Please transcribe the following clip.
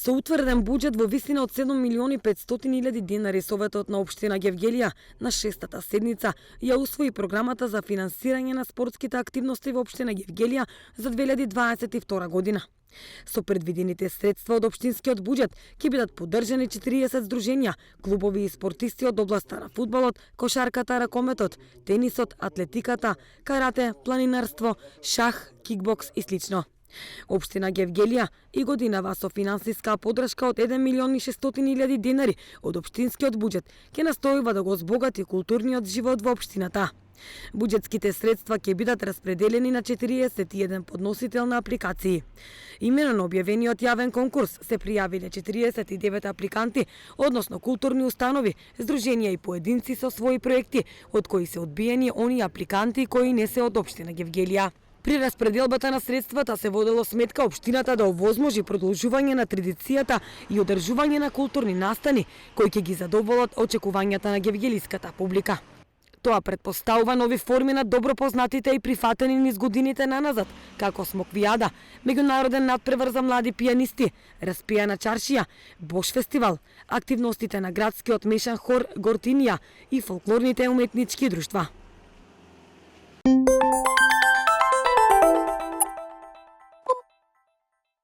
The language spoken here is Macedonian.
Со утврден буџет во висина од 7.500.000 денари, Советот на општина Гевгелија на 6-та седница ја усвои програмата за финансирање на спортските активности во општина Гевгелија за 2022 година. Со предвидените средства од општинскиот буџет ќе бидат поддржани 40 здруженја, клубови и спортисти од областа на фудбалот, кошарката, ракометот, тенисот, атлетиката, карате, планинарство, шах, кикбокс и слично. Општина Гевгелија и годинава со финансиска поддршка од 1.600.000 денари од општинскиот буџет ќе настојува да го збогати културниот живот во општината. Буџетските средства ќе бидат распределени на 41 подносител на апликации. Имено на објавениот јавен конкурс се пријавиле 49 апликанти, односно културни установи, здруженја и поединци со своји проекти, од кои се одбиени оние апликанти кои не се од општина Гевгелија. При распределбата на средствата се водело сметка општината да овозможи продолжување на традицијата и одржување на културни настани кои ќе ги задоволат очекувањата на гевгелиската публика. Тоа претпоставува нови форми на добро познатите и прифатени низ годините наназад, како Смоквијада, меѓународен надпревар за млади пијанисти, распијана чаршија, Бош фестивал, активностите на градскиот мешан хор Гортинија и фолклорните уметнички друштва.